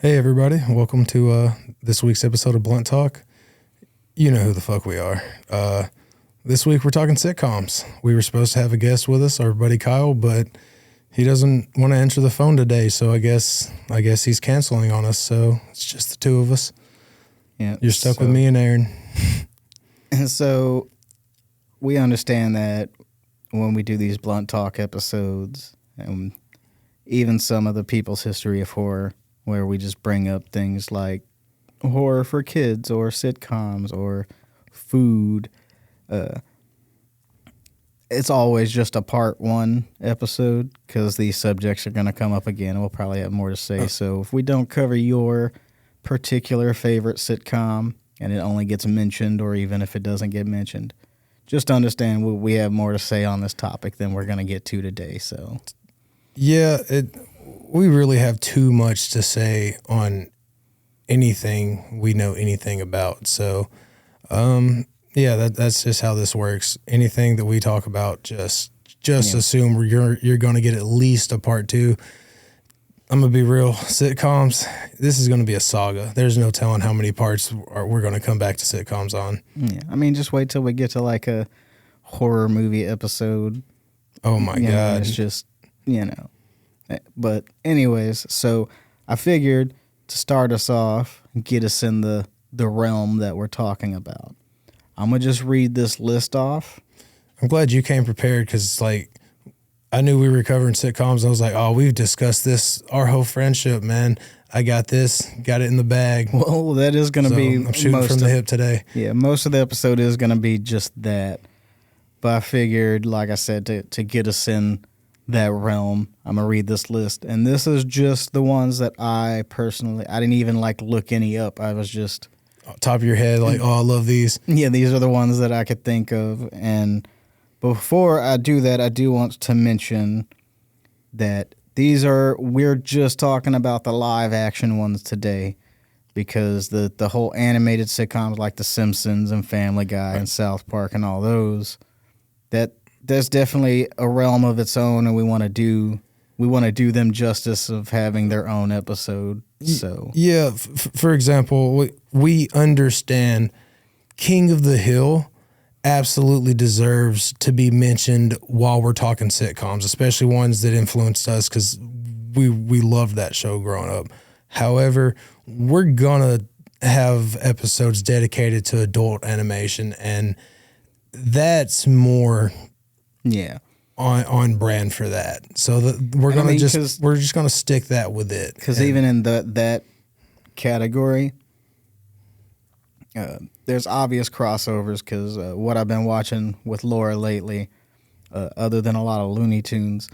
Hey everybody, welcome to this week's episode of Blunt Talk. You know who the fuck we are. This week we're talking sitcoms. We were supposed to have a guest with us, our buddy Kyle, but he doesn't want to answer the phone today, so I guess he's canceling on us. So it's just the two of us. Yeah, You're stuck with me and Aaron. And so we understand that when we do these Blunt Talk episodes, and even some of the People's History of Horror, where we just bring up things like horror for kids or sitcoms or food, it's always just a part one episode because these subjects are going to come up again and we'll probably have more to say. So if we don't cover your particular favorite sitcom and it only gets mentioned, or even if it doesn't get mentioned, just understand we have more to say on this topic than we're going to get to today. So Yeah, we really have too much to say on anything we know anything about. So, that's just how this works. Anything that we talk about, just assume you're going to get at least a part two. I'm going to be real. Sitcoms, this is going to be a saga. There's no telling how many parts we're going to come back to sitcoms on. yeah, I mean, just wait till we get to like a horror movie episode. Oh my God. It's just, But anyways, so I figured to start us off, get us in the realm that we're talking about, I'm going to just read this list off. I'm glad you came prepared because, I knew we were covering sitcoms. I was like, oh, we've discussed this our whole friendship, man. I got this, got it in the bag. Well, that is going to be... I'm shooting from the hip today. Yeah, most of the episode is going to be just that. But I figured, like I said, to get us in that realm, I'm going to read this list. And this is just the ones that I didn't even look any up. I was just... Top of your head, I love these. Yeah, these are the ones that I could think of. And before I do that, I do want to mention that we're just talking about the live action ones today, because the whole animated sitcoms like The Simpsons and Family Guy and South Park and all those, that's definitely a realm of its own, and we want to do them justice of having their own episode. So yeah, for example, we understand King of the Hill absolutely deserves to be mentioned while we're talking sitcoms, especially ones that influenced us, because we loved that show growing up. However, we're gonna have episodes dedicated to adult animation, and that's more on brand for that. So we're just gonna stick that with it, because even in that category, there's obvious crossovers, because what I've been watching with Laura lately, other than a lot of Looney Tunes,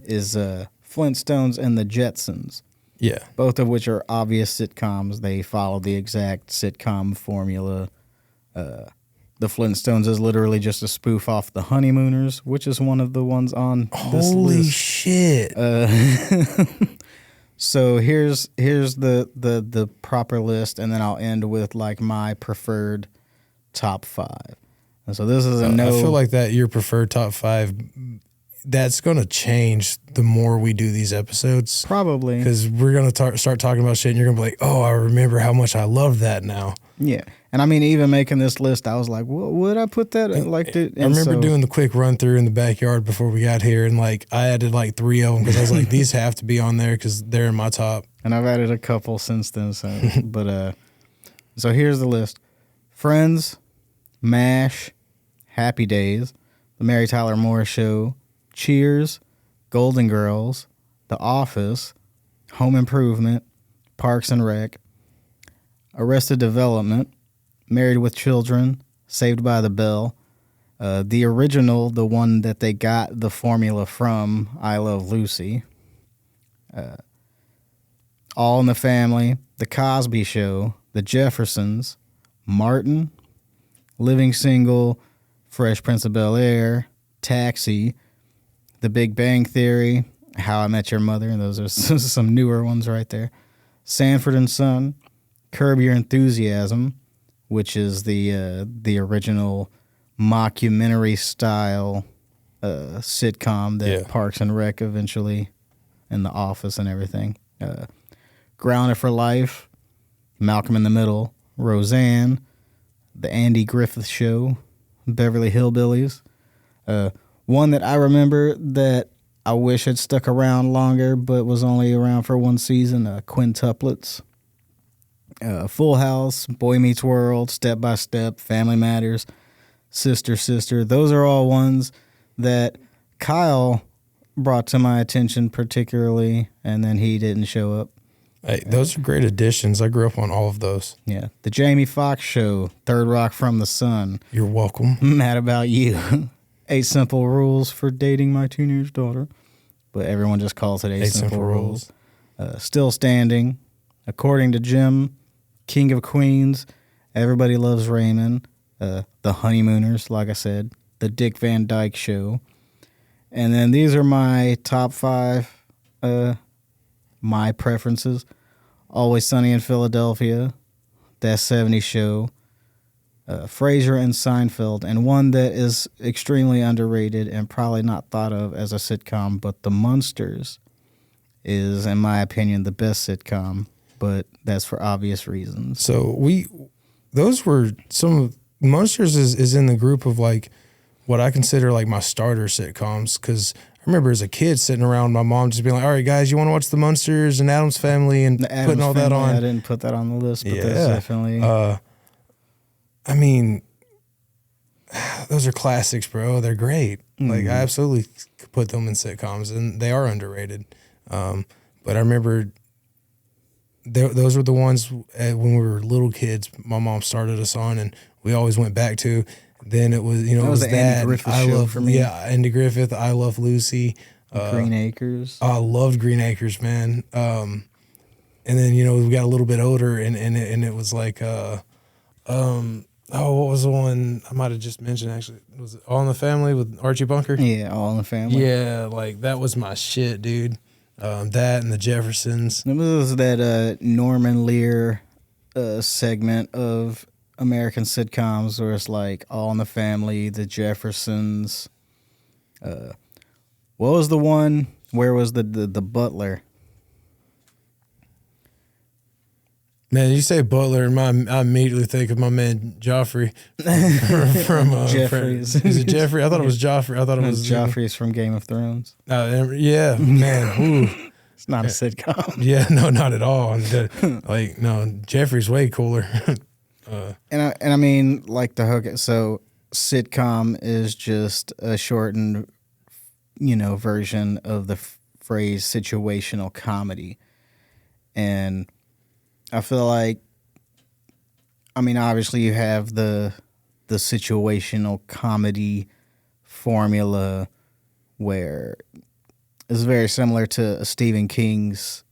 is Flintstones and the Jetsons. Yeah. Both of which are obvious sitcoms. They follow the exact sitcom formula. The Flintstones is literally just a spoof off The Honeymooners, which is one of the ones on this list. Holy shit. So here's the proper list, and then I'll end with my preferred top 5. And so this is I feel like that your preferred top 5, that's going to change the more we do these episodes. Probably. Because we're going to start talking about shit, and you're going to be like, oh, I remember how much I love that now. Yeah. And I mean, even making this list, I was like, well, would I put that? I remember doing the quick run through in the backyard before we got here, and I added 3 of them because I was like, these have to be on there because they're in my top. And I've added a couple since then. So, so here's the list: Friends, MASH, Happy Days, The Mary Tyler Moore Show, Cheers, Golden Girls, The Office, Home Improvement, Parks and Rec, Arrested Development, Married with Children, Saved by the Bell, the original, the one that they got the formula from, I Love Lucy, All in the Family, The Cosby Show, The Jeffersons, Martin, Living Single, Fresh Prince of Bel-Air, Taxi, The Big Bang Theory, How I Met Your Mother, and those are some newer ones right there, Sanford and Son, Curb Your Enthusiasm, which is the original mockumentary style sitcom that Parks and Rec eventually, and The Office and everything. Grounded for Life, Malcolm in the Middle, Roseanne, The Andy Griffith Show, Beverly Hillbillies. One that I remember that I wish had stuck around longer but was only around for one season, Quintuplets. Full House, Boy Meets World, Step by Step, Family Matters, Sister Sister. Those are all ones that Kyle brought to my attention particularly, and then he didn't show up. Hey, those are great additions. I grew up on all of those. Yeah. The Jamie Foxx Show, Third Rock from the Sun. You're welcome. Mad About You. 8 Simple Rules for Dating My Teenage Daughter. But everyone just calls it 8 Simple Rules. Still Standing. According to Jim, King of Queens. Everybody Loves Raymond. The Honeymooners, like I said. The Dick Van Dyke Show. And then these are my top 5 my preferences. Always Sunny in Philadelphia, That 70s Show, Frasier and Seinfeld, and one that is extremely underrated and probably not thought of as a sitcom, but The Munsters is, in my opinion, the best sitcom, but that's for obvious reasons. So those were some of, Munsters is in the group of like what I consider like my starter sitcoms, because I remember as a kid sitting around my mom just being like, all right, guys, you want to watch The Munsters and Addams Family and putting all that on? I didn't put that on the list, but that's definitely... I mean, those are classics, bro. They're great. Like, I absolutely could put them in sitcoms, and they are underrated. But I remember those were the ones when we were little kids, my mom started us on, and we always went back to. Then it was, it was the Andy Griffith show for me. Yeah, Andy Griffith, I Love Lucy. Green Acres. I loved Green Acres, man. And then, we got a little bit older, and it was like, what was the one I might have just mentioned, actually? Was it All in the Family with Archie Bunker? Yeah, All in the Family. Yeah, like, that was my shit, dude. That and the Jeffersons. It was that Norman Lear segment of American sitcoms where it's like All in the Family, the Jeffersons. What was the one? Where was the butler? Man, you say Butler, and I immediately think of my man Joffrey from Jeffries. Is it Jeffrey? I thought it was Joffrey. I thought it was Joffrey's from Game of Thrones. Yeah, man. Ooh. It's not a sitcom. Yeah, no, not at all. Like, no, Jeffrey's way cooler. And I mean, like the hook. So sitcom is just a shortened, version of the phrase situational comedy, and I feel like, obviously you have the situational comedy formula where it's very similar to Stephen King's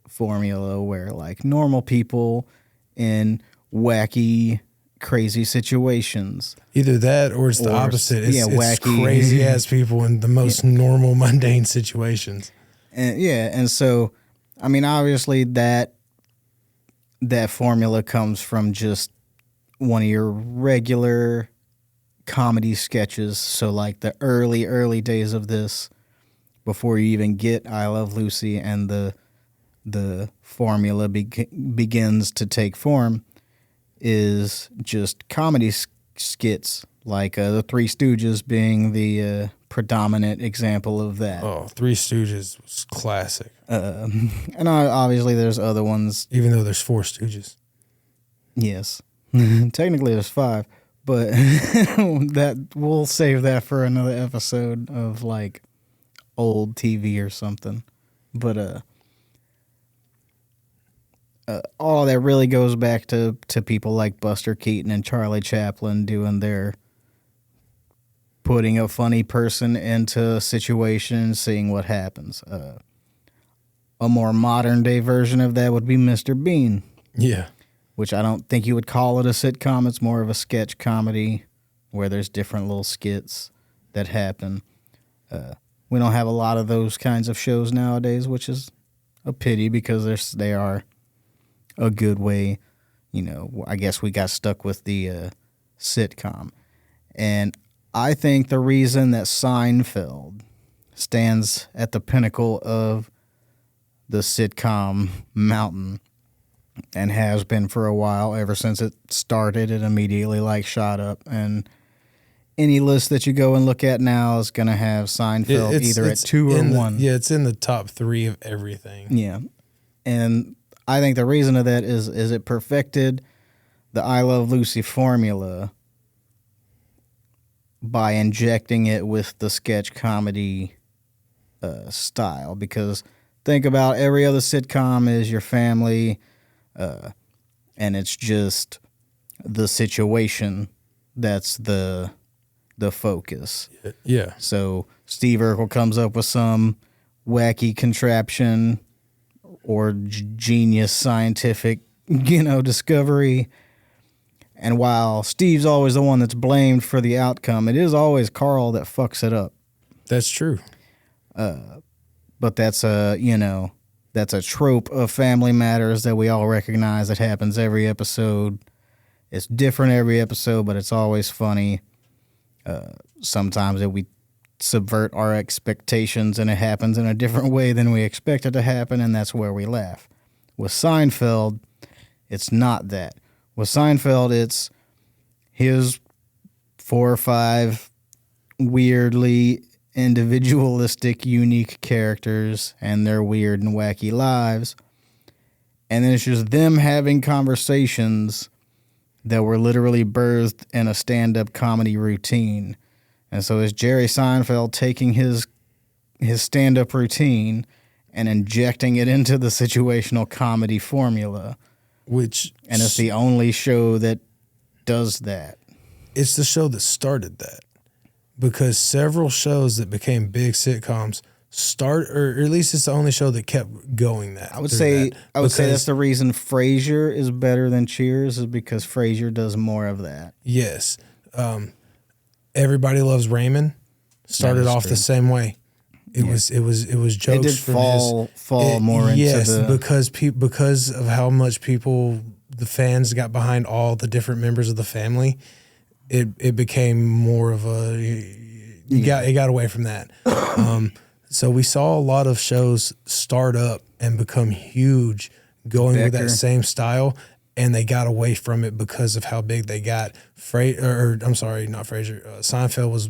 formula where like normal people in wacky, crazy situations. Either that or it's the opposite. It's wacky, crazy ass people in the most normal, mundane situations. And so, obviously that formula comes from just one of your regular comedy sketches. So like the early days of this, before you even get I Love Lucy and the formula begins to take form, is just comedy skits, like the Three Stooges being the predominant example of that. Oh, Three Stooges was classic. And obviously there's other ones. Even though there's 4 Stooges. Yes. Technically there's 5, but that we'll save that for another episode of like old TV or something. But all that really goes back to people like Buster Keaton and Charlie Chaplin doing their putting a funny person into a situation, seeing what happens. A more modern day version of that would be Mr. Bean. Yeah. Which I don't think you would call it a sitcom. It's more of a sketch comedy where there's different little skits that happen. We don't have a lot of those kinds of shows nowadays, which is a pity because they are a good way. I guess we got stuck with the sitcom. And I think the reason that Seinfeld stands at the pinnacle of the sitcom mountain and has been for a while. Ever since it started, it immediately like shot up. And any list that you go and look at now is going to have Seinfeld either at 2 or 1. Yeah, it's in the top 3 of everything. Yeah. And I think the reason of that is it perfected the I Love Lucy formula by injecting it with the sketch comedy style. Because think about every other sitcom is your family, and it's just the situation that's the focus. Yeah. So Steve Urkel comes up with some wacky contraption or genius scientific, discovery. And while Steve's always the one that's blamed for the outcome, it is always Carl that fucks it up. That's true. But that's that's a trope of Family Matters that we all recognize. That happens every episode. It's different every episode, but it's always funny. Sometimes we subvert our expectations and it happens in a different way than we expect it to happen, and that's where we laugh. With Seinfeld, it's not that. With Seinfeld, it's his 4 or 5 weirdly individualistic, unique characters and their weird and wacky lives. And then it's just them having conversations that were literally birthed in a stand-up comedy routine. And so it's Jerry Seinfeld taking his stand-up routine and injecting it into the situational comedy formula. And it's the only show that does that. It's the show that started that. Because several shows that became big sitcoms or at least it's the only show that kept going that. I would say that's the reason Frasier is better than Cheers, is because Frasier does more of that. Yes. Everybody Loves Raymond started off the same way. It was jokes. It did fall more into the because of how much the fans got behind all the different members of the family. It became more of it got away from that. So we saw a lot of shows start up and become huge going with that same style, and they got away from it because of how big they got. Seinfeld was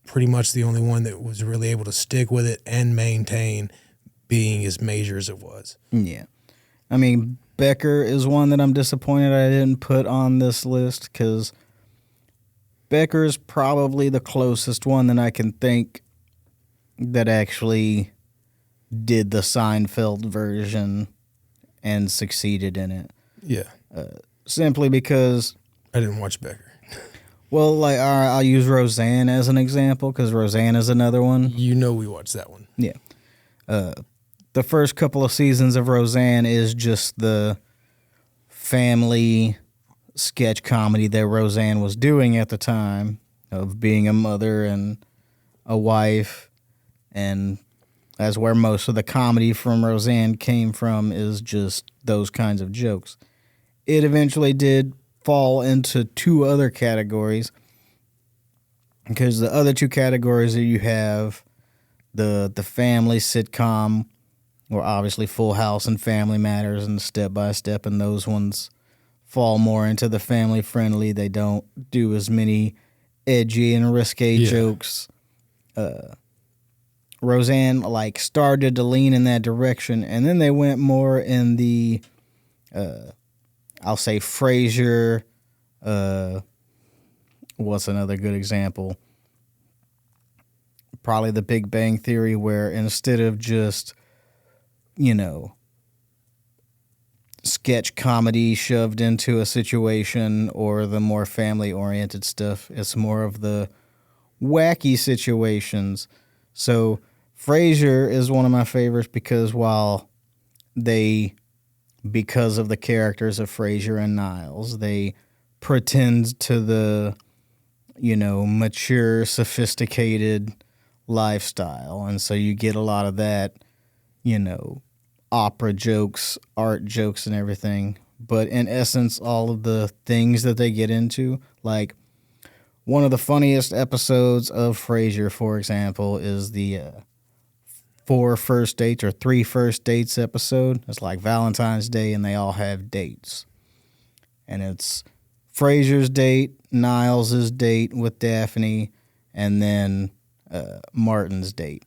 pretty much the only one that was really able to stick with it and maintain being as major as it was. Yeah. I mean, Becker is one that I'm disappointed I didn't put on this list, because Becker's probably the closest one that I can think that actually did the Seinfeld version and succeeded in it. Yeah. Simply because I didn't watch Becker. Well, like I'll use Roseanne as an example, because Roseanne is another one. We watched that one. Yeah. The first couple of seasons of Roseanne is just the family sketch comedy that Roseanne was doing at the time, of being a mother and a wife, and that's where most of the comedy from Roseanne came from, is just those kinds of jokes. It eventually did fall into 2 other categories, because the other 2 categories that you have, the family sitcom, or obviously Full House and Family Matters and Step by Step, and those ones fall more into the family friendly. They don't do as many edgy and risque jokes. Roseanne started to lean in that direction, and then they went more in the I'll say Frasier. What's another good example? Probably The Big Bang Theory, where instead of just sketch comedy shoved into a situation or the more family-oriented stuff, it's more of the wacky situations. So Frasier is one of my favorites because because of the characters of Frasier and Niles, they pretend to the, mature, sophisticated lifestyle. And so you get a lot of that, opera jokes, art jokes, and everything. But in essence, all of the things that they get into, like one of the funniest episodes of Frasier, for example, is the 4 first dates or 3 first dates episode. It's like Valentine's Day, and they all have dates. And it's Frasier's date, Niles' date with Daphne, and then Martin's date.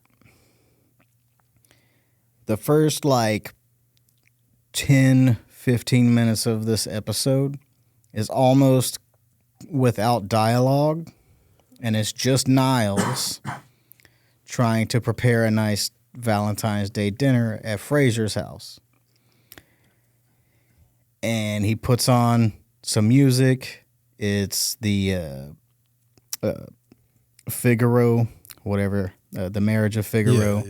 The first, like, 10, 15 minutes of this episode is almost without dialogue, and it's just Niles trying to prepare a nice Valentine's Day dinner at Frasier's house. And he puts on some music. It's the Figaro, whatever, the Marriage of Figaro,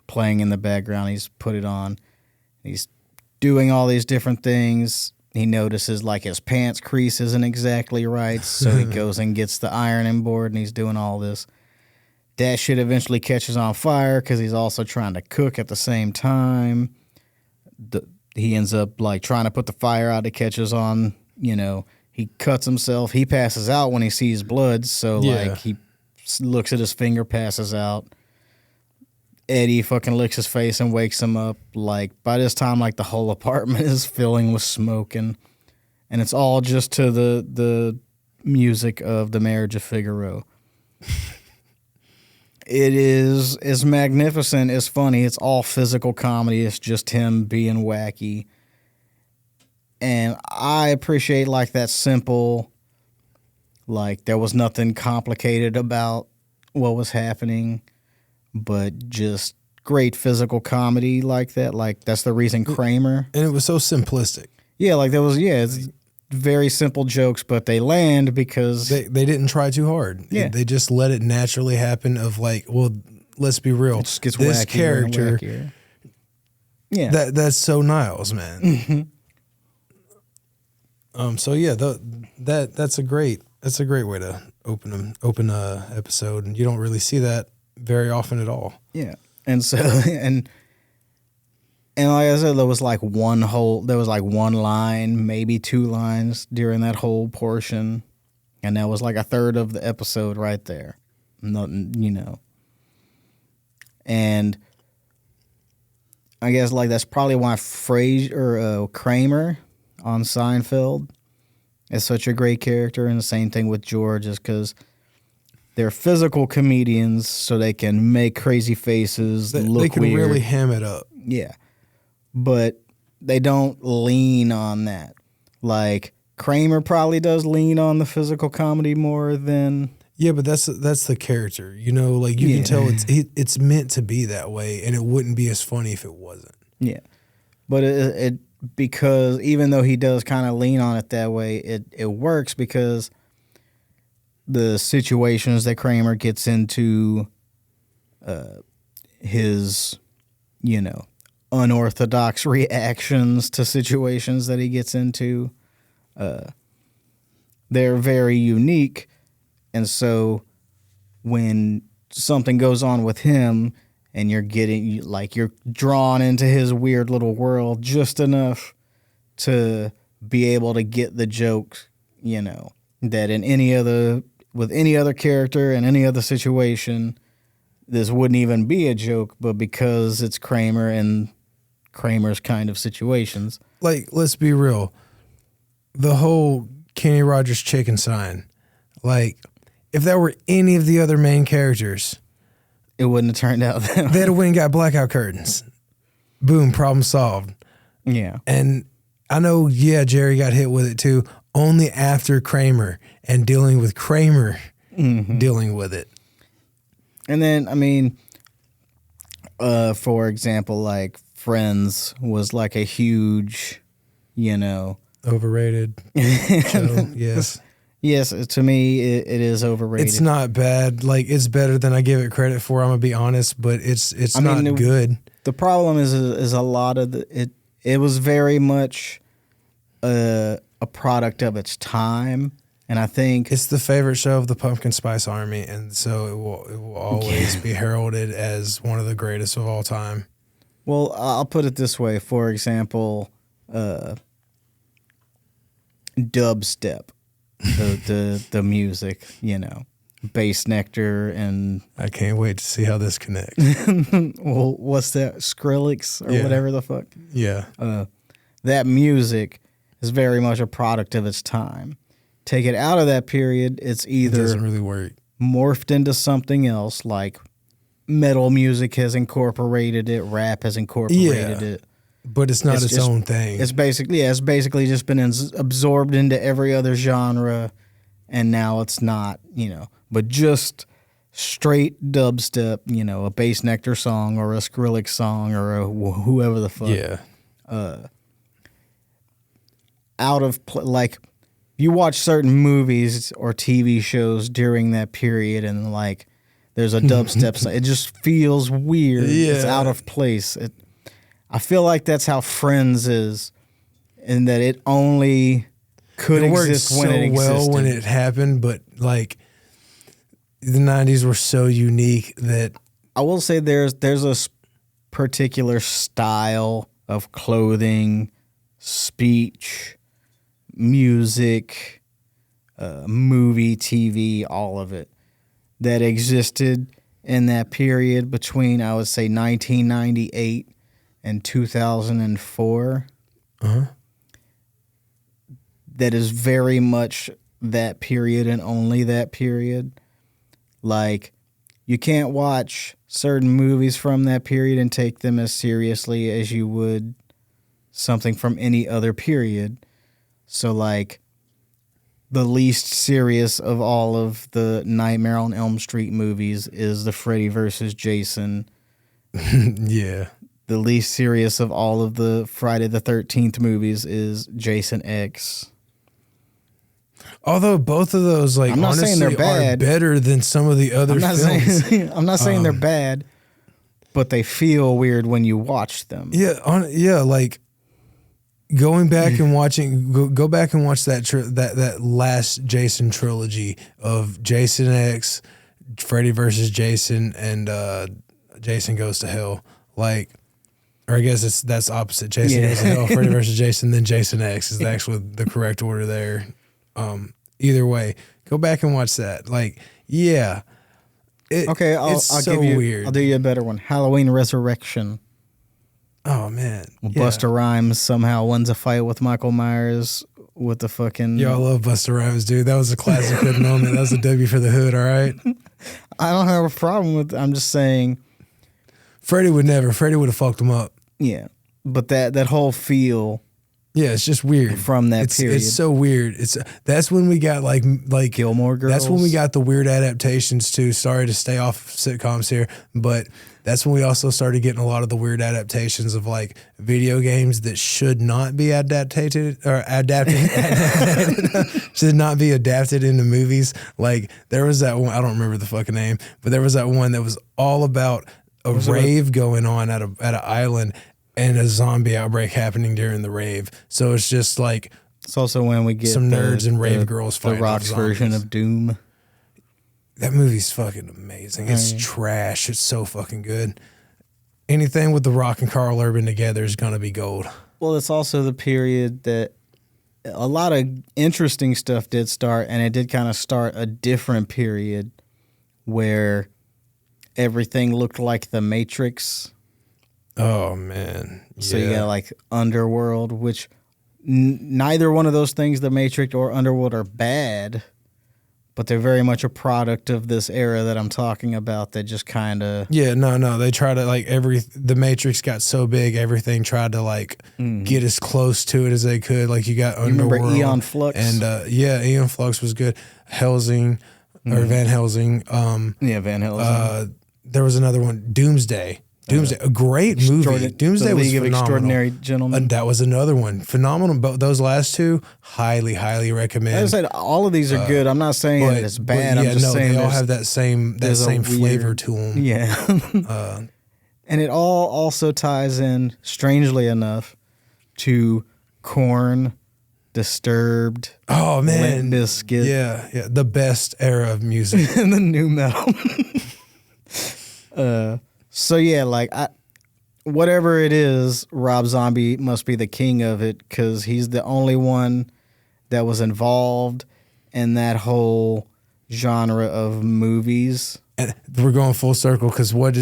playing in the background. He's put it on. He's doing all these different things. He notices like his pants crease isn't exactly right, so he goes and gets the ironing board, and he's doing all this. That shit eventually catches on fire because he's also trying to cook at the same time. He ends up like trying to put the fire out. It catches on, he cuts himself. He passes out when he sees blood, so like he looks at his finger, passes out. Eddie fucking licks his face and wakes him up. Like, by this time, like, the whole apartment is filling with smoke, and it's all just to the music of the Marriage of Figaro. It is magnificent. It's funny. It's all physical comedy. It's just him being wacky. And I appreciate, like, that simple, like, there was nothing complicated about what was happening, but just great physical comedy like that. Like, that's the reason Kramer. And it was so simplistic. Yeah, like there was, it's very simple jokes, but they land because they didn't try too hard. Yeah. They just let it naturally happen of like, well, let's be real. It just gets this wackier character, and wackier. Yeah. That's so Niles, man. Mm-hmm. So yeah, that's a great way to open a episode, and you don't really see that very often at all. Yeah. And so and like I said, there was like one line, maybe 2 lines during that whole portion, and that was like a third of the episode right there. Nothing, And I guess like that's probably why Kramer on Seinfeld is such a great character, and the same thing with George, is because they're physical comedians, so they can make crazy faces, look they can weird. really ham it up. Yeah, but they don't lean on that. Like Kramer probably does lean on the physical comedy more than. Yeah, but that's the character. Like you can tell it's meant to be that way, and it wouldn't be as funny if it wasn't. Yeah, but it because even though he does kind of lean on it that way, it works because the situations that Kramer gets into, his, unorthodox reactions to situations that he gets into, they're very unique. And so when something goes on with him and you're drawn into his weird little world just enough to be able to get the joke, that with any other character in any other situation, this wouldn't even be a joke, but because it's Kramer and Kramer's kind of situations. Like, let's be real. The whole Kenny Rogers chicken sign, like, if that were any of the other main characters, it wouldn't have turned out that way. They'd have went and got blackout curtains. Boom, problem solved. Yeah. And I know, Jerry got hit with it too, only after Kramer and dealing with Kramer dealing with it. And then, I mean, for example, like Friends was like a huge, overrated show, yes. Yes, to me, it is overrated. It's not bad. Like, it's better than I give it credit for, I'm going to be honest, but it's not good. The problem is a lot of it was very much a product of its time, and I think it's the favorite show of the Pumpkin Spice Army, and so it will always be heralded as one of the greatest of all time. Well, I'll put it this way. For example, dubstep, the music, Bass Nectar and I can't wait to see how this connects. well, what's that? Skrillex or whatever the fuck. Yeah. That music is very much a product of its time. Take it out of that period, it It doesn't really work. morphed into something else, like metal music has incorporated it, rap has incorporated it. But it's not its just- own thing. It's basically just been absorbed into every other genre, and now it's not, but just straight dubstep, a Bass Nectar song or a Skrillex song or a whoever the fuck. Yeah. Like, you watch certain movies or TV shows during that period, and like there's a dubstep song. It just feels weird. It's Yeah. out of place. I feel like that's how Friends is, in that it only could It worked exist so when it existed. well when it happened, but like the 90s were so unique that I will say there's a particular style of clothing, speech, music, movie, TV, all of it that existed in that period between, I would say, 1998 and 2004. That is very much that period and only that period. Like, you can't watch certain movies from that period and take them as seriously as you would something from any other period. So, like, the least serious of all of the Nightmare on Elm Street movies is the Freddy versus Jason. yeah. The least serious of all of the Friday the 13th movies is Jason X. Although both of those, like, I'm not saying honestly, they're bad. are better than some of the other I'm not films. saying I'm not saying they're bad, but they feel weird when you watch them. Yeah, like going back and watching, go back and watch that last Jason trilogy of Jason X, Freddy versus Jason, and Jason Goes to Hell. Like, or I guess that's opposite. Jason Goes to Hell, Freddy versus Jason, then Jason X is actually the correct order there. Either way, go back and watch that. Like, yeah. Okay, I'll so give you. weird. I'll do you a better one. Halloween Resurrection. Oh man, Busta Rhymes somehow wins a fight with Michael Myers with the fucking. Yo, I love Busta Rhymes, dude. That was a classic hood moment. That was a W for the hood. All right. I don't have a problem with. I'm just saying. Freddie would never. Freddie would have fucked him up. Yeah, but that whole feel. Yeah, it's just weird From that period. It's so weird. That's when we got like Gilmore Girls. That's when we got the weird adaptations too. Sorry to stay off sitcoms here, but that's when we also started getting a lot of the weird adaptations of like video games that should not be adapted should not be adapted into movies. Like there was that one, I don't remember the fucking name, but there was that one that was all about a rave going on at an island and a zombie outbreak happening during the rave. So it's just like it's also when we get some nerds and rave girls fighting the Rock's version of Doom. That movie's fucking amazing. It's trash. It's so fucking good. Anything with The Rock and Carl Urban together is gonna be gold. Well, it's also the period that a lot of interesting stuff did start, and it did kind of start a different period where everything looked like The Matrix. Oh man! So you got like Underworld, which neither one of those things, The Matrix or Underworld, are bad, but they're very much a product of this era that I'm talking about. That just kind of no. They try to like The Matrix got so big, everything tried to like get as close to it as they could. Like you got Underworld, remember Aeon Flux, and Aeon Flux was good. Helsing or Van Helsing, Van Helsing. There was another one, Doomsday, a great movie. Doomsday was League of phenomenal. Extraordinary Gentlemen. And that was another one, phenomenal. But those last two, highly recommend. As I said, all of these are good. I'm not saying that it's bad. I'm just saying they all have that same flavor to them. Yeah. And it all also ties in, strangely enough, to Korn, Disturbed. Oh man, Limp Bizkit. Yeah, the best era of music. And the new metal. So yeah, like whatever it is, Rob Zombie must be the king of it because he's the only one that was involved in that whole genre of movies. And we're going full circle because what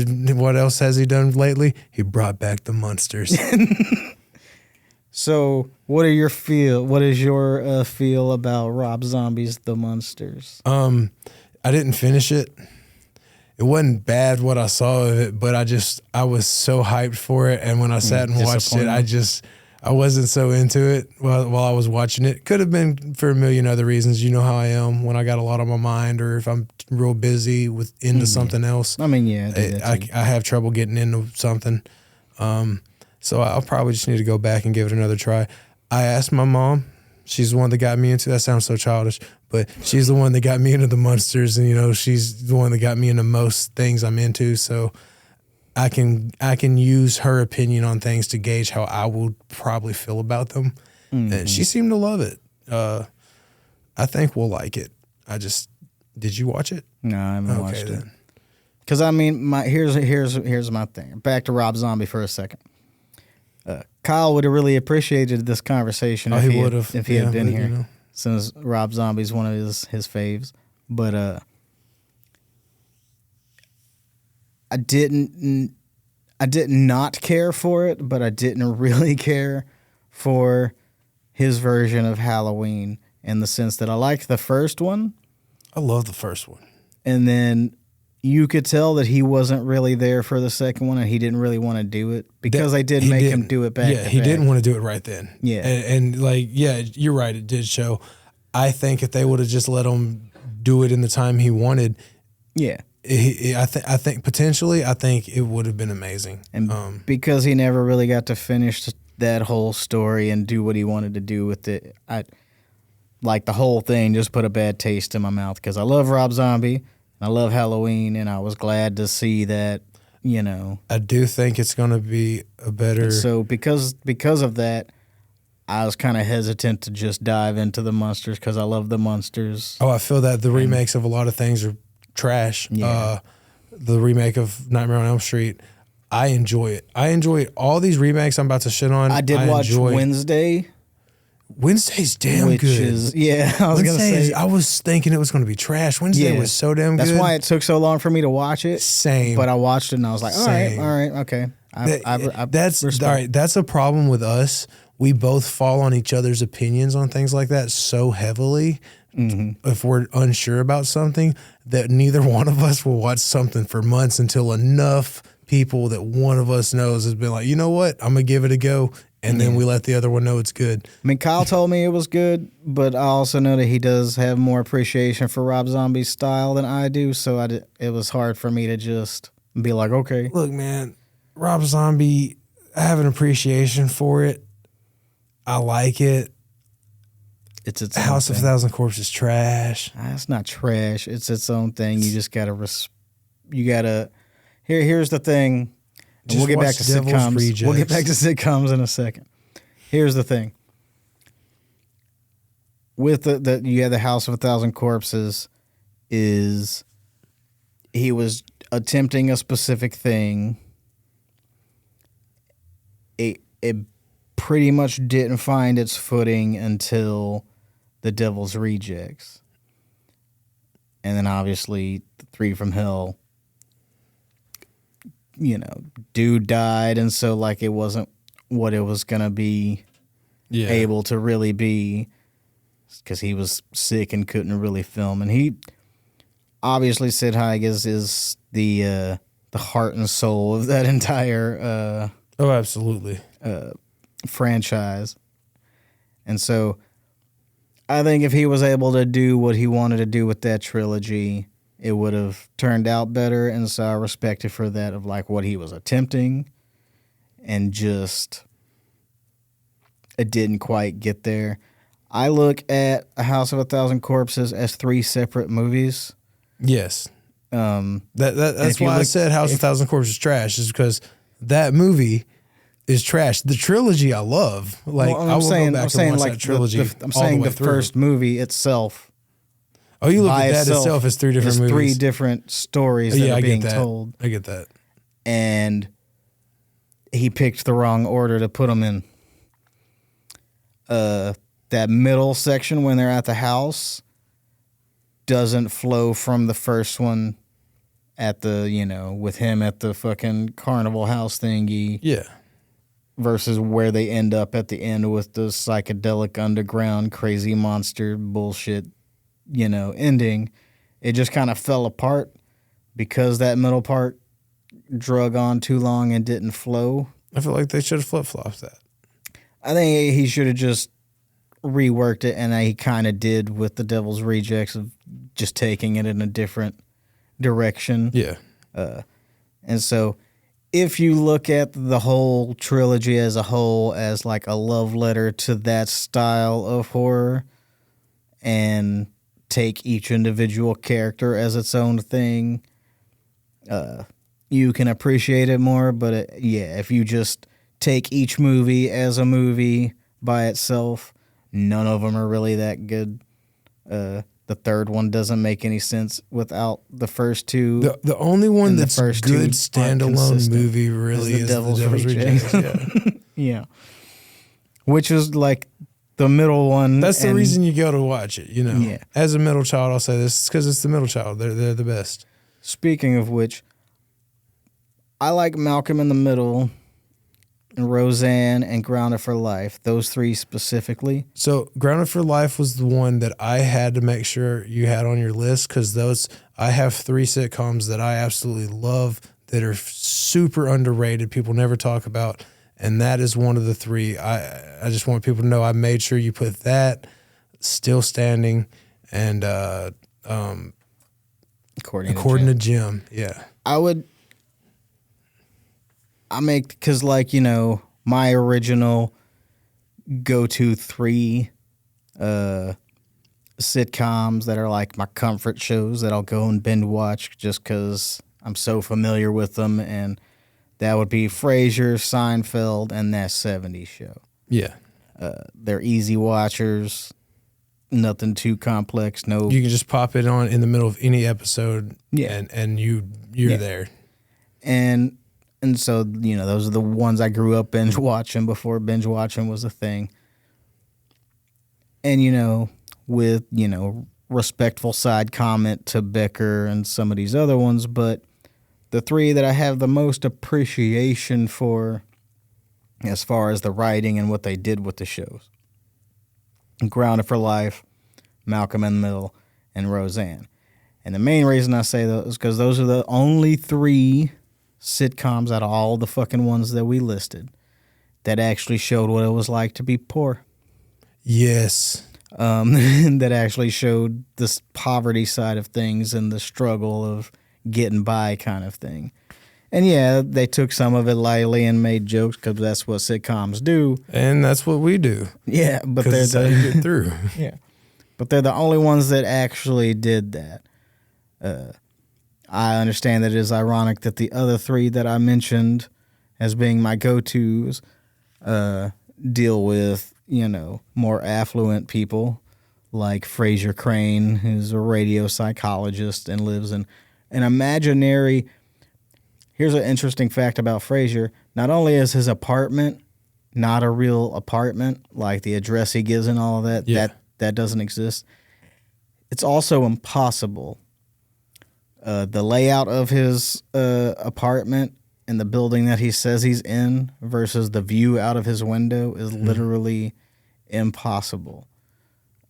else has he done lately? He brought back the Munsters. So, what is your feel about Rob Zombie's The Munsters? I didn't finish it. It wasn't bad what I saw of it, but I was so hyped for it, and when I sat and watched it, I wasn't so into it while I was watching it. Could have been for a million other reasons. You know how I am when I got a lot on my mind, or if I'm real busy into something else. I mean, yeah, I have trouble getting into something. So I'll probably just need to go back and give it another try. I asked my mom. She's the one that got me into. That sounds so childish, but she's the one that got me into the Munsters, and she's the one that got me into most things I'm into. So I can use her opinion on things to gauge how I would probably feel about them. Mm-hmm. And she seemed to love it. I think we'll like it. Did you watch it? No, I haven't watched it. Because I mean, here's my thing. Back to Rob Zombie for a second. Kyle would have really appreciated this conversation if he had been here, since Rob Zombie's one of his faves. But I didn't not care for it, but I didn't really care for his version of Halloween in the sense that I liked the first one. I love the first one. And then you could tell that he wasn't really there for the second one, and he didn't really want to do it because they did make him do it back. Yeah, he didn't want to do it right then. Yeah, and you're right. It did show. I think if they would have just let him do it in the time he wanted, yeah, I think potentially, it would have been amazing. And because he never really got to finish that whole story and do what he wanted to do with it, the whole thing just put a bad taste in my mouth because I love Rob Zombie. I love Halloween, and I was glad to see that, I do think it's going to be a better... And so because of that, I was kind of hesitant to just dive into the Munsters because I love the Munsters. Oh, I feel that the remakes of a lot of things are trash. Yeah. The remake of Nightmare on Elm Street, I enjoy it. I enjoy all these remakes I'm about to shit on. I did watch Wednesday. Wednesday's damn good. I was going to say. I was thinking it was going to be trash. Wednesday was so damn good. That's why it took so long for me to watch it. Same. But I watched it and I was like, all right, okay. That's a problem with us. We both fall on each other's opinions on things like that so heavily. Mm-hmm. If we're unsure about something, that neither one of us will watch something for months until enough people that one of us knows has been like, you know what, I'm going to give it a go. And then we let the other one know it's good. I mean, Kyle told me it was good, but I also know that he does have more appreciation for Rob Zombie's style than I do. So it was hard for me to just be like, okay. Look, man, Rob Zombie, I have an appreciation for it. I like it. It's its House of a Thousand Corpses trash. It's not trash. It's its own thing. You just gotta Here's the thing. And we'll get back to sitcoms. Rejects. We'll get back to sitcoms in a second. Here's the thing. With you had the House of a Thousand Corpses, is he was attempting a specific thing. It pretty much didn't find its footing until The Devil's Rejects. And then obviously the Three from Hell. Dude died, and so it wasn't what it was gonna be able to really be because he was sick and couldn't really film. And he obviously Sid Haig is the heart and soul of that entire absolutely franchise. And so I think if he was able to do what he wanted to do with that trilogy, it would have turned out better. And so I respect it for that, of what he was attempting, and just it didn't quite get there. I look at A House of a Thousand Corpses as 3 separate movies. Yes. That's why I said House of a Thousand Corpses is trash, is because that movie is trash. The trilogy I love. I will go back and watch that trilogy. I'm saying the first movie itself. Oh, you look at that itself as 3 different movies. 3 different stories that are being told. I get that. And he picked the wrong order to put them in. That middle section when they're at the house, doesn't flow from the first one at the, with him at the fucking carnival house thingy Yeah. versus where they end up at the end with the psychedelic underground crazy monster bullshit, ending. It just kind of fell apart because that middle part drug on too long and didn't flow. I feel like they should have flip-flopped that. I think he should have just reworked it, and he kind of did with the Devil's Rejects of just taking it in a different direction. Yeah. And so if you look at the whole trilogy as a whole as like a love letter to that style of horror and take each individual character as its own thing, you can appreciate it more. But if you just take each movie as a movie by itself, none of them are really that good. The third one doesn't make any sense without the first two. The only one that's first good two standalone movie really is the Devil's Rejects. Yeah. Yeah. Which is like the middle one. That's the reason you go to watch it, Yeah. As a middle child, I'll say this. It's because it's the middle child. They're the best. Speaking of which, I like Malcolm in the Middle and Roseanne and Grounded for Life. Those three specifically. So Grounded for Life was the one that I had to make sure you had on your list because I have 3 sitcoms that I absolutely love that are super underrated. People never talk about, and that is one of the 3. I just want people to know I made sure you put that, Still Standing, and According to Jim. Yeah. Because my original go-to 3 sitcoms that are like my comfort shows that I'll go and binge watch just because I'm so familiar with them, and that would be Frasier, Seinfeld, and That 70s Show. Yeah. They're easy watchers, nothing too complex. No, You can just pop it on in the middle of any episode, and you're there. And so, those are the ones I grew up binge watching before binge watching was a thing. And, with, respectful side comment to Becker and some of these other ones, but the 3 that I have the most appreciation for as far as the writing and what they did with the shows: Grounded for Life, Malcolm in the Middle, and Roseanne. And the main reason I say that is because those are the only 3 sitcoms out of all the fucking ones that we listed that actually showed what it was like to be poor. Yes. That actually showed this poverty side of things and the struggle of getting by kind of thing. And yeah, they took some of it lightly and made jokes because that's what sitcoms do. And that's what we do. Yeah, but that's how you get through. Yeah, but they're the only ones that actually did that. I understand that it is ironic that the other 3 that I mentioned as being my go-tos deal with, more affluent people like Fraser Crane, who's a radio psychologist and lives in an imaginary... Here's an interesting fact about Fraser. Not only is his apartment not a real apartment, like the address he gives and all of that, that doesn't exist, it's also impossible. The layout of his apartment and the building that he says he's in versus the view out of his window is literally impossible.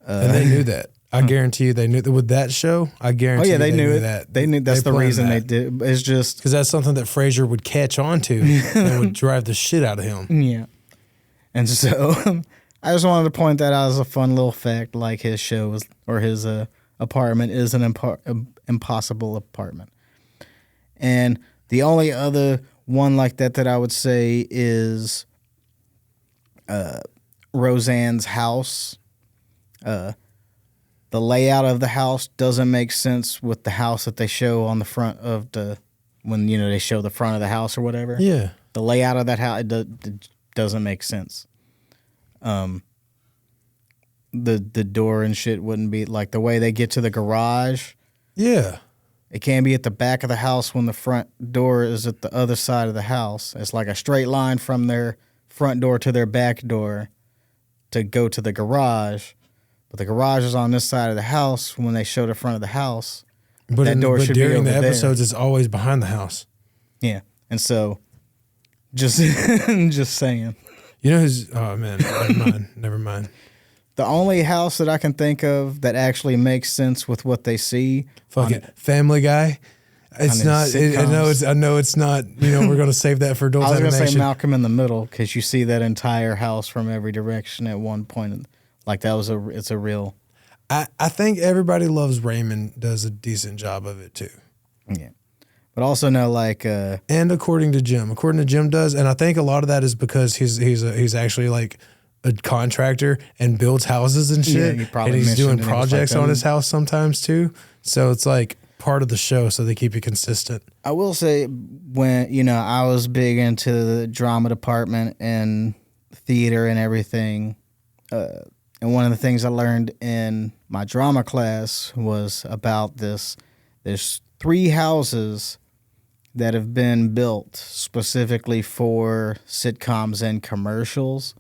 And they knew that. I guarantee you they knew that with that show. I guarantee they knew it. That. They knew that's the reason they did. It's just because that's something that Fraser would catch on to and would drive the shit out of him. Yeah. And so I just wanted to point that out as a fun little fact, like his show is, or his apartment is an impossible apartment. And the only other one like that I would say is Roseanne's house. The layout of the house doesn't make sense with the house that they show on the front of when they show the front of the house or whatever. Yeah. The layout of that house it doesn't make sense. The door and shit wouldn't be like the way they get to the garage. Yeah. It can't be at the back of the house when the front door is at the other side of the house. It's like a straight line from their front door to their back door to go to the garage. but the garage is on this side of the house. When they show the front of the house, But, that door should be during over the there. episodes, it's always behind the house. Yeah, and so just just saying. You know who's? Oh man, never mind. The only house that I can think of that actually makes sense with what they see. Fucking Family Guy. It's his not. sitcoms. I know it's not. You know, we're gonna save that for adult I was going to say animation. Malcolm in the Middle because you see that entire house from every direction at one point. Like that was it's a real. I think Everybody Loves Raymond does a decent job of it too. Yeah. But also know like And according to Jim does, and I think a lot of that is because he's actually like a contractor and builds houses and shit. he probably and he's doing mentioned it. It was projects like, on his house sometimes too. So it's like part of the show, so they keep it consistent. I will say when I was big into the drama department and theater and everything, and one of the things I learned in my drama class was about this. There's 3 houses that have been built specifically for sitcoms and commercials.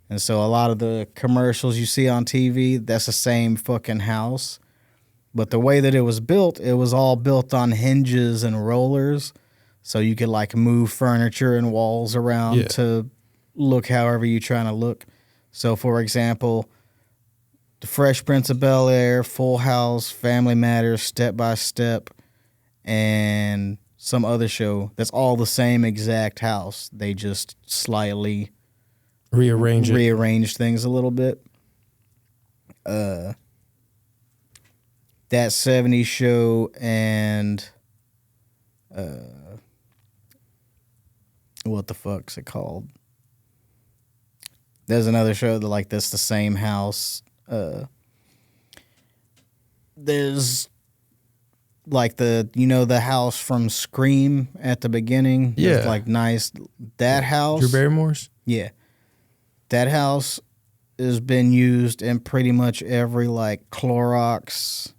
And so a lot of the commercials you see on TV, that's the same fucking house. But the way that it was all built on hinges and rollers. So you could like move furniture and walls around to look however you're trying to look. So for example, The Fresh Prince of Bel-Air, Full House, Family Matters, Step by Step, and some other show that's all the same exact house. They just slightly rearrange things a little bit. That 70s show and what the fuck's it called? There's another show that's the same house. There's like the house from Scream at the beginning. Yeah. It's like nice. That house. Drew Barrymore's? Yeah. That house has been used in pretty much every like Clorox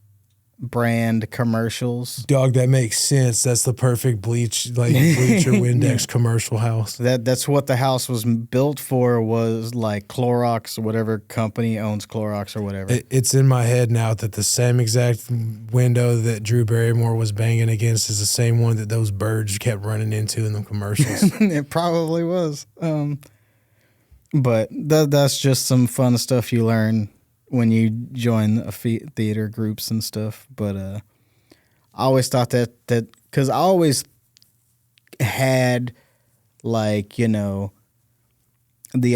brand commercials. Dog, that makes sense. That's the perfect bleach or Windex commercial house. That's what the house was built for, was like Clorox, whatever company owns Clorox or whatever. It's in my head now that the same exact window that Drew Barrymore was banging against is the same one that those birds kept running into in the commercials. It probably was. But that's just some fun stuff you learn when you join a theater groups and stuff. But I always thought that because I always had like, the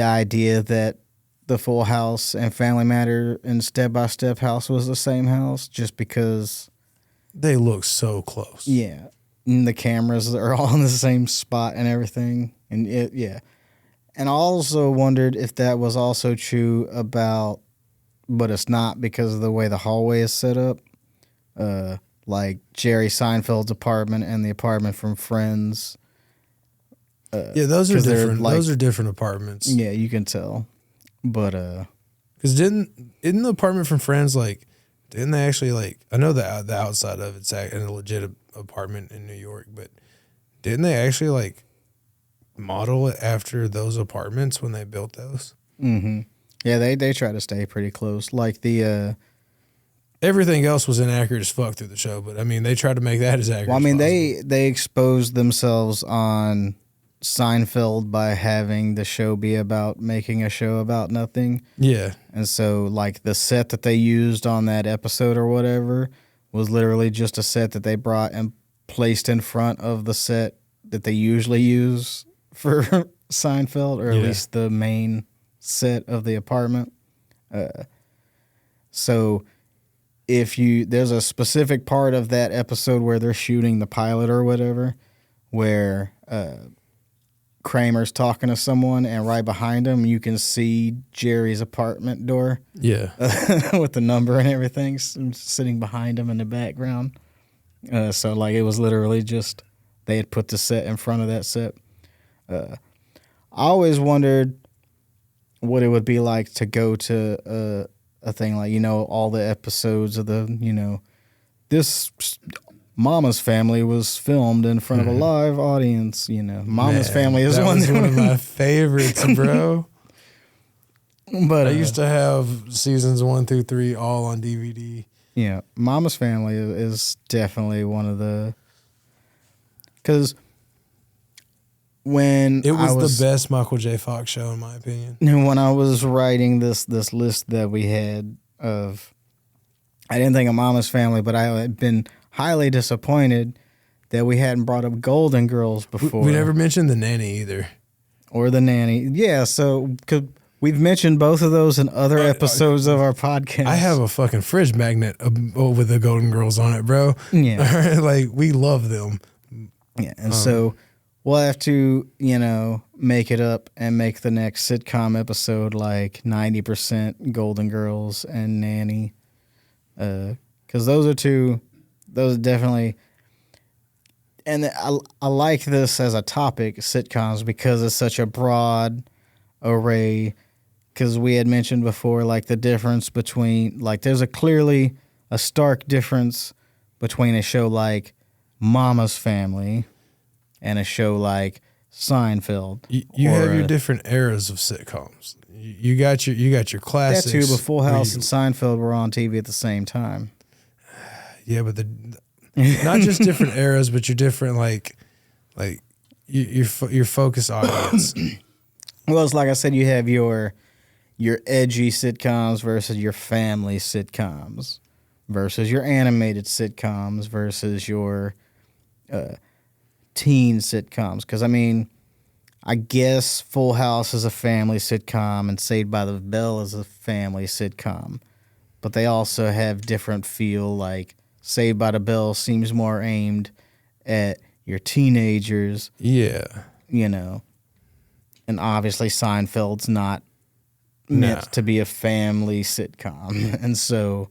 idea that the Full House and Family Matter and Step by Step house was the same house, just because they look so close. Yeah. And the cameras are all in the same spot and everything. And And I also wondered if that was also true about, but it's not because of the way the hallway is set up. Like Jerry Seinfeld's apartment and the apartment from Friends. Those are different. Those are different apartments. Yeah, you can tell. But because isn't the apartment from Friends didn't they actually I know the outside of it's in a legit apartment in New York, but didn't they actually model it after those apartments when they built those? Mm-hmm. Yeah, they try to stay pretty close. Like the everything else was inaccurate as fuck through the show, but I mean they tried to make that as accurate. Well, I mean as possible. they exposed themselves on Seinfeld by having the show be about making a show about nothing. Yeah. And so the set that they used on that episode or whatever was literally just a set that they brought and placed in front of the set that they usually use for Seinfeld, or at least the main set of the apartment. So if there's a specific part of that episode where they're shooting the pilot or whatever, where Kramer's talking to someone and right behind him you can see Jerry's apartment door. Yeah. With the number and everything sitting behind him in the background. So it was literally just they had put the set in front of that set. I always wondered what it would be like to go to a thing all the episodes of this Mama's Family was filmed in front of a live audience. Mama's Family is that one of my favorites, bro. But I used to have seasons 1 through 3 all on DVD. yeah, Mama's Family is definitely one of the, because when It was the best Michael J. Fox show, in my opinion. when I was writing this list that we had of, I didn't think of Mama's Family, but I had been highly disappointed that we hadn't brought up Golden Girls before. We never mentioned The Nanny either. Or The Nanny. Yeah, so we've mentioned both of those in other episodes of our podcast. I have a fucking fridge magnet with the Golden Girls on it, bro. Yeah. Like, we love them. Yeah, and so we'll have to, make it up and make the next sitcom episode like 90% Golden Girls and Nanny. Because those are definitely... And I like this as a topic, sitcoms, because it's such a broad array. Because we had mentioned before, like, the difference between, like, there's clearly a stark difference between a show like Mama's Family and a show like Seinfeld. You have your different eras of sitcoms. You got your classics. That too, but Full House and Seinfeld were on TV at the same time. Yeah, but not just different eras, but your different like your focus audience. Well, it's like I said, you have your edgy sitcoms versus your family sitcoms versus your animated sitcoms versus your teen sitcoms. Because, I mean, I guess Full House is a family sitcom and Saved by the Bell is a family sitcom. But they also have different feel. Like, Saved by the Bell seems more aimed at your teenagers. Yeah. And obviously Seinfeld's not meant to be a family sitcom. And so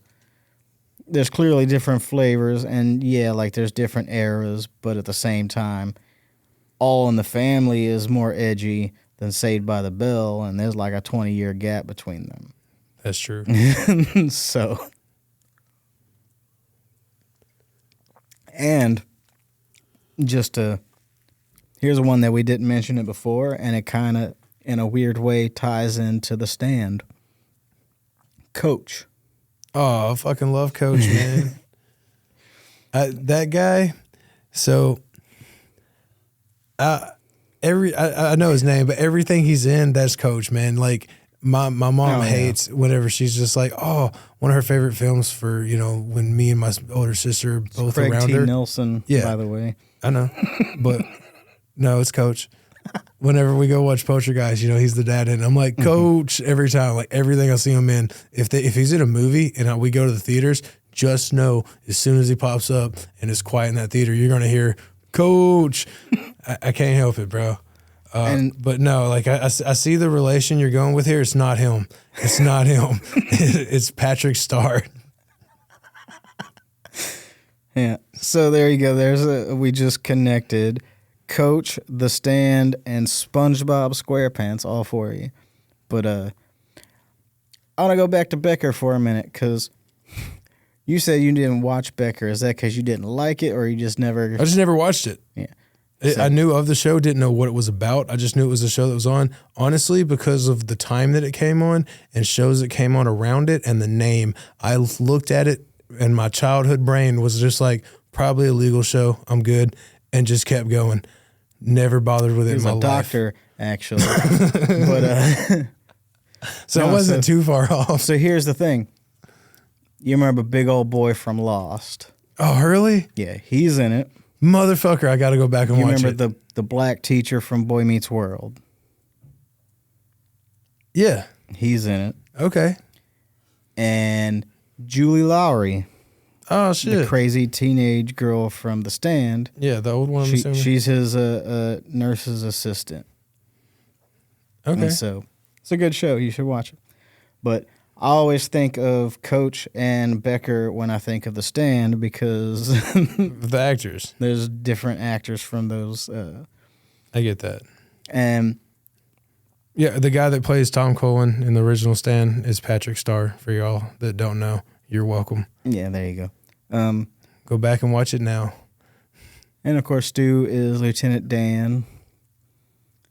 there's clearly different flavors, and like there's different eras, but at the same time, All in the Family is more edgy than Saved by the Bell, and there's like a 20-year gap between them. That's true. So, and here's one that we didn't mention it before, and it kind of, in a weird way, ties into The Stand. Coach. Oh, I fucking love Coach, man. That guy. So, I know his name, but everything he's in, that's Coach, man. Like, my mom hates whenever she's just like, oh, one of her favorite films for, when me and my older sister are both Craig around T. her. Nelson, by the way. I know, but no, it's Coach. Whenever we go watch Poacher Guys, he's the dad, and I'm like, Coach, every time, like everything I see him in. If he's in a movie and we go to the theaters, just know as soon as he pops up and it's quiet in that theater, you're gonna hear Coach. I can't help it, bro. But no, like I see the relation you're going with here. It's not him. It's not him. It's Patrick Star. Yeah. So there you go. We just connected Coach, The Stand, and SpongeBob SquarePants, all for you. But I want to go back to Becker for a minute, because you said you didn't watch Becker. Is that because you didn't like it, or you just never... I just never watched it. Yeah. I knew of the show, didn't know what it was about. I just knew it was a show that was on, honestly, because of the time that it came on and shows that came on around it and the name. I looked at it and my childhood brain was just like, probably a legal show. I'm good. And just kept going. Never bothered with it in my life. He was a doctor, actually. But so I wasn't too far off. So here's the thing. You remember Big Old Boy from Lost? Oh, Hurley? Yeah, he's in it. Motherfucker, I got to go back and watch it. You remember the black teacher from Boy Meets World? Yeah. He's in it. Okay. And Julie Lowry. Oh, shit. The crazy teenage girl from The Stand. Yeah, the old one. She's his nurse's assistant. Okay. And so it's a good show. You should watch it. But I always think of Coach and Becker when I think of The Stand, because the actors. There's different actors from those. I get that. And yeah, the guy that plays Tom Cullen in the original Stand is Patrick Star. For y'all that don't know, you're welcome. Yeah, there you go. Go back and watch it now. And of course, Stu is Lieutenant Dan.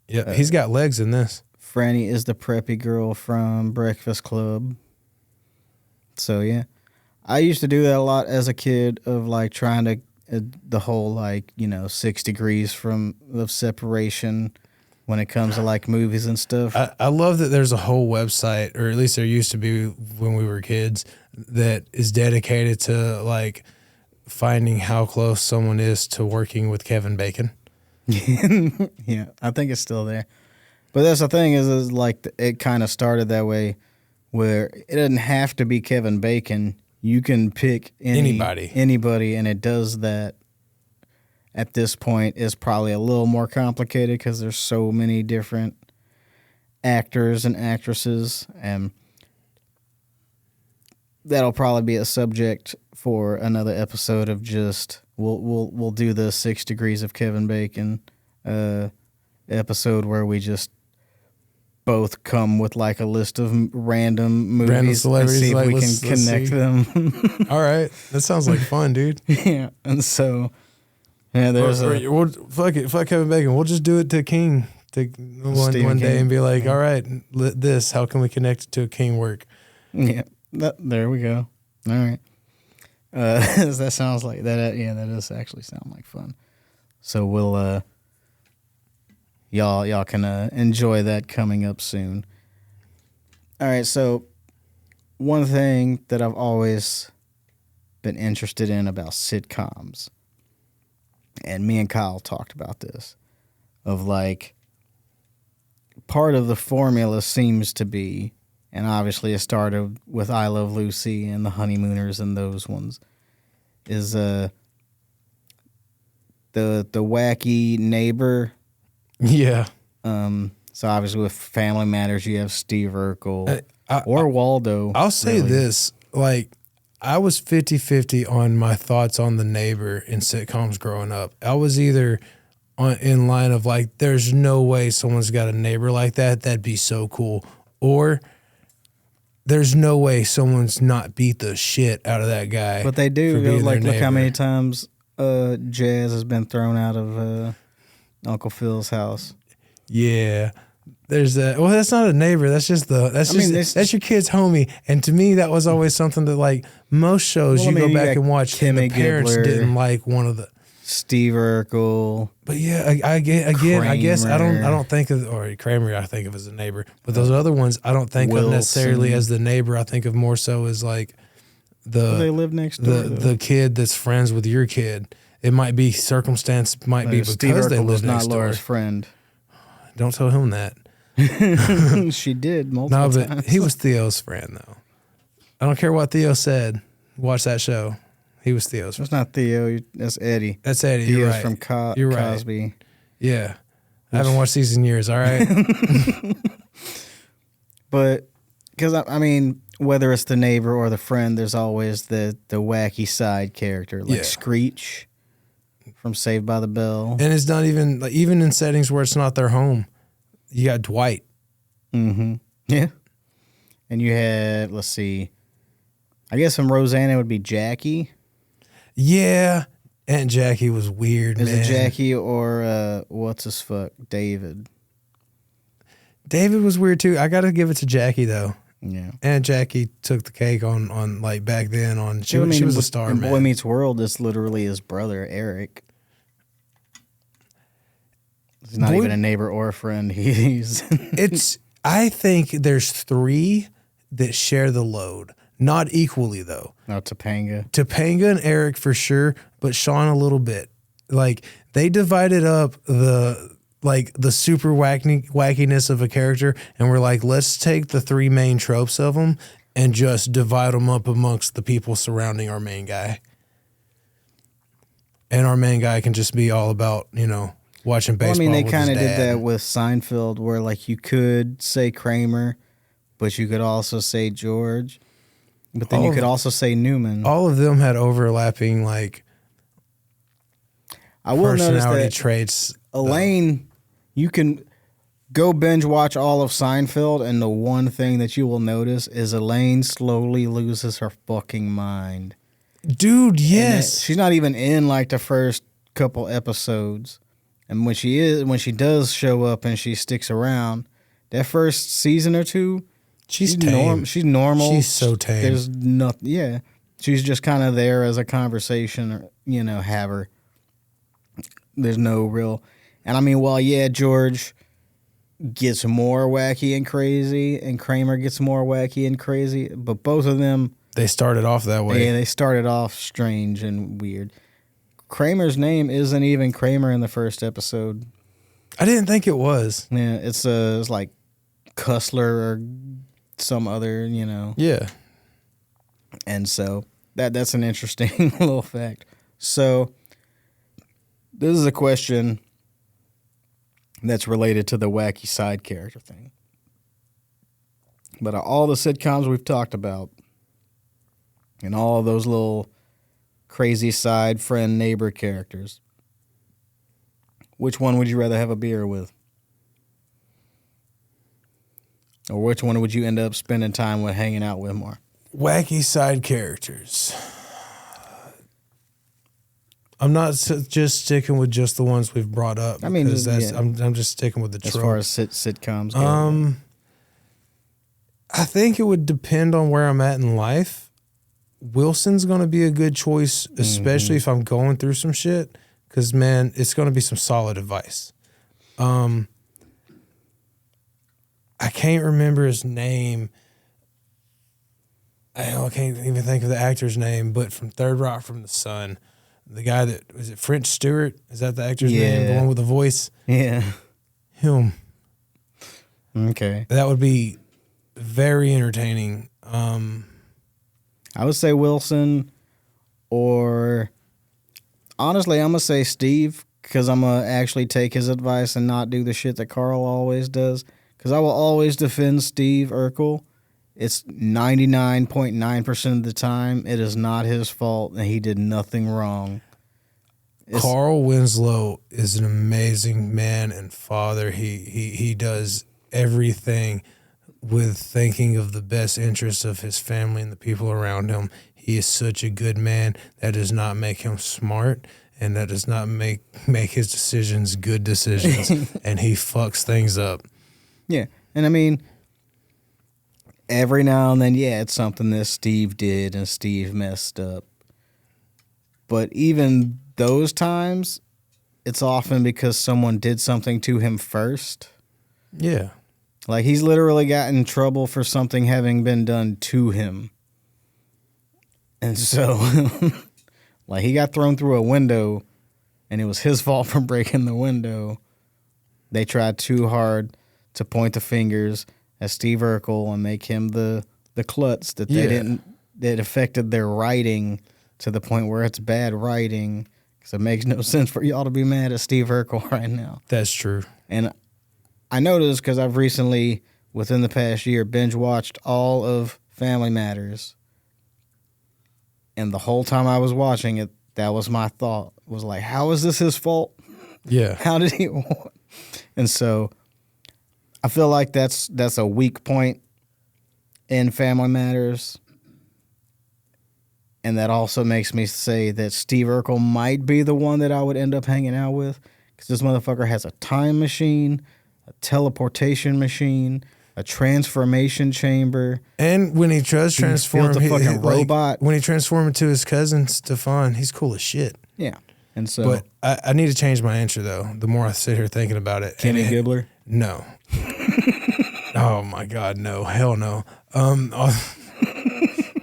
Yeah, he's got legs in this. Franny is the preppy girl from Breakfast Club. So yeah, I used to do that a lot as a kid of like trying to the whole like 6 degrees of separation when it comes to like movies and stuff. I love that there's a whole website, or at least there used to be when we were kids, that is dedicated to like finding how close someone is to working with Kevin Bacon. Yeah, I think it's still there. But that's the thing is like it kind of started that way, where it doesn't have to be Kevin Bacon. You can pick anybody, and it does that. At this point, is probably a little more complicated because there's so many different actors and actresses, and that'll probably be a subject for another episode of just we'll do the 6 degrees of Kevin Bacon episode where we just both come with like a list of random movies and see if we can connect them. All right, that sounds like fun, dude. Yeah, and so. Yeah, there's fuck Kevin Bacon. We'll just do it to King one day and be like, all right, how can we connect it to a King work? Yeah, there we go. All right. That sounds like that. Yeah, that does actually sound like fun. So we'll y'all can enjoy that coming up soon. All right. So one thing that I've always been interested in about sitcoms. And me and Kyle talked about this, of like part of the formula seems to be, and obviously it started with I Love Lucy and the Honeymooners and those ones, is the wacky neighbor. Yeah. So obviously with Family Matters you have Steve Urkel or Waldo. I'll say this, like, I was 50-50 on my thoughts on the neighbor in sitcoms growing up. I was either in line of like, there's no way someone's got a neighbor like that. That'd be so cool. Or there's no way someone's not beat the shit out of that guy. But they do. Like, look how many times Jazz has been thrown out of Uncle Phil's house. Yeah. There's that. Well, that's not a neighbor. That's just that's your kid's homie. And to me, that was always something that, like, most shows you go back and watch, and the parents didn't like one of the Steve Urkel. But yeah, I guess I don't think of, or Kramer I think of as a neighbor, but those other ones I don't think of necessarily as the neighbor. I think of more so as like they live next door. The kid that's friends with your kid. It might be circumstance, might be because Steve Urkel they live next not door. Laura's friend. Don't tell him that. She did multiple times. No, but he was Theo's friend, though. I don't care what Theo said. Watch that show. He was Theo's friend. It's not Theo. That's Eddie. That's Eddie. Theo's You're right. from You're right. Cosby. Yeah. I haven't watched these in years, all right? But, because, I mean, whether it's the neighbor or the friend, there's always the wacky side character, like Screech from Saved by the Bell. And it's not even, like, even in settings where it's not their home. You got Dwight. Mm-hmm. Yeah. And you had, let's see, I guess from Roseanne it would be Jackie. Yeah. Aunt Jackie was weird, Is it Jackie or what's his fuck? David. David was weird too. I got to give it to Jackie though. Yeah. Aunt Jackie took the cake on like back then on she was a star, man. Boy Meets World is literally his brother Eric. He's not even a neighbor or a friend. I think there's 3 that share the load. Not equally though. No, Topanga. Topanga and Eric for sure, but Sean a little bit. Like they divided up the super wackiness of a character, and we're like, let's take the 3 main tropes of them and just divide them up amongst the people surrounding our main guy. And our main guy can just be all about, watching baseball. Well, I mean, they kind of did that with Seinfeld, where like you could say Kramer, but you could also say George, but then you could also say Newman. All of them had overlapping like I will personality notice that traits. Elaine, you can go binge watch all of Seinfeld, and the one thing that you will notice is Elaine slowly loses her fucking mind. Dude, yes. She's not even in like the first couple episodes. And when she does show up and she sticks around, that first season or two, She's tame. She's normal. She's so tame. There's nothing. Yeah, she's just kind of there as a conversation, or haver. There's no real, and I mean, well, yeah, George gets more wacky and crazy, and Kramer gets more wacky and crazy, but both of them, they started off that way. Yeah, they started off strange and weird. Kramer's name isn't even Kramer in the first episode. I didn't think it was. Yeah, it's like Cussler or some other, Yeah. And so that's an interesting little fact. So this is a question that's related to the wacky side character thing. But all the sitcoms we've talked about and all of those little crazy side friend neighbor characters, which one would you rather have a beer with? Or which one would you end up spending time with, hanging out with more? Wacky side characters. I'm not just sticking with just the ones we've brought up. I mean, I'm just sticking with the trope. As far as sitcoms go. I think it would depend on where I'm at in life. Wilson's going to be a good choice, especially if I'm going through some shit. Because, man, it's going to be some solid advice. I can't remember his name. I can't even think of the actor's name, but from Third Rock from the Sun, the guy that, was it French Stewart? Is that the actor's name? The one with the voice? Yeah. Him. Okay. That would be very entertaining. I would say Wilson, or honestly, I'm going to say Steve, because I'm going to actually take his advice and not do the shit that Carl always does. Because I will always defend Steve Urkel. It's 99.9% of the time, it is not his fault, and he did nothing wrong. Carl Winslow is an amazing man and father. He does everything with thinking of the best interests of his family and the people around him. He is such a good man. That does not make him smart, and that does not make his decisions good decisions. And he fucks things up. Yeah, and I mean, every now and then, yeah, it's something that Steve did and Steve messed up. But even those times, it's often because someone did something to him first. Yeah. Like, he's literally got in trouble for something having been done to him. And so, like, he got thrown through a window, and it was his fault for breaking the window. They tried too hard to point the fingers at Steve Urkel and make him the klutz that they didn't, that affected their writing to the point where it's bad writing. Because it makes no sense for y'all to be mad at Steve Urkel right now. That's true. And I noticed, because I've recently, within the past year, binge watched all of Family Matters. And the whole time I was watching it, that was my thought. Was like, how is this his fault? Yeah. How did he? And so I feel like that's a weak point in Family Matters. And that also makes me say that Steve Urkel might be the one that I would end up hanging out with, because this motherfucker has a time machine, a teleportation machine, a transformation chamber. And when he does transform, built a fucking robot. When he transformed into his cousin, Stefan, he's cool as shit. Yeah. And so, But I need to change my answer, though, the more I sit here thinking about it. Kenny Gibbler? No. Oh, my God, no. Hell no.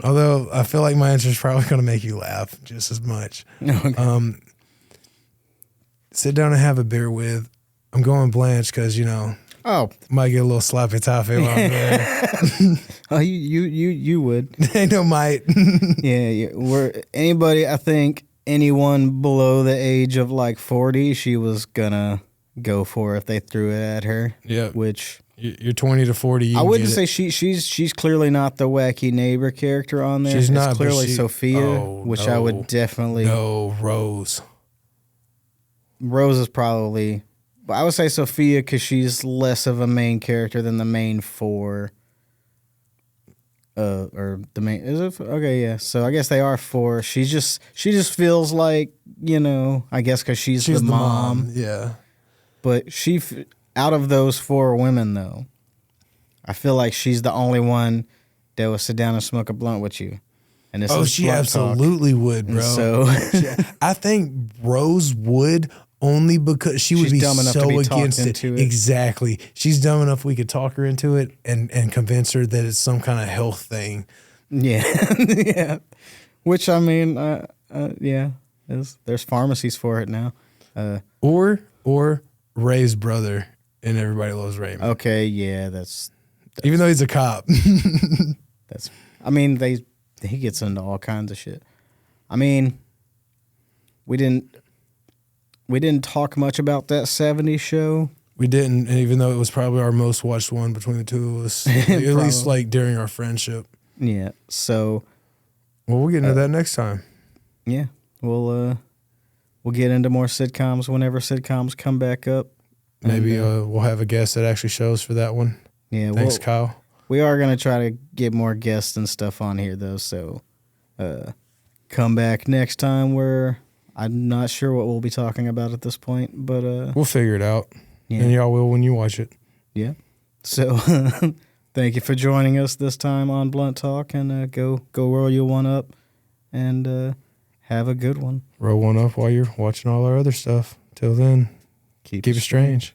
Although I feel like my answer is probably going to make you laugh just as much. Okay. Sit down and have a beer with. I'm going Blanche because, might get a little sloppy toffee while I'm there. Oh, you would. Ain't no might. Yeah. Anybody, I think anyone below the age of like 40, she was going to go for if they threw it at her. Yeah. Which... You're 20 to 40. I wouldn't say she's clearly not the wacky neighbor character on there. She's not. It's clearly Sophia, which no, I would definitely. No, Rose. Rose is probably, but I would say Sophia because she's less of a main character than the main four. Or the main is it? Okay, yeah. So I guess they are four. She just feels like I guess because she's the mom. Yeah. But out of those four women, though, I feel like she's the only one that will sit down and smoke a blunt with you. And this Oh, is she blunt absolutely would, bro. And so I think Rose would only because she would She's be dumb enough to so be talked against it. into it. Exactly. She's dumb enough we could talk her into it and convince her that it's some kind of health thing. yeah, yeah. Which I mean, yeah, there's pharmacies for it now. Or Ray's brother in Everybody Loves Raymond. Okay, yeah, that's Even though he's a cop. that's. I mean, he gets into all kinds of shit. I mean, we didn't talk much about that '70s show. We didn't, and even though it was probably our most watched one between the two of us, like, at least like during our friendship. Yeah. So. Well, we'll get into that next time. Yeah, we'll get into more sitcoms whenever sitcoms come back up. Maybe we'll have a guest that actually shows for that one. Yeah, Thanks, Kyle. We are gonna try to get more guests and stuff on here though. So, come back next time. Where I'm not sure what we'll be talking about at this point, but we'll figure it out, yeah. and y'all will when you watch it. Yeah. So, thank you for joining us this time on Blunt Talk, and go roll your one up, and have a good one. Roll one up while you're watching all our other stuff. Till then, keep it strange.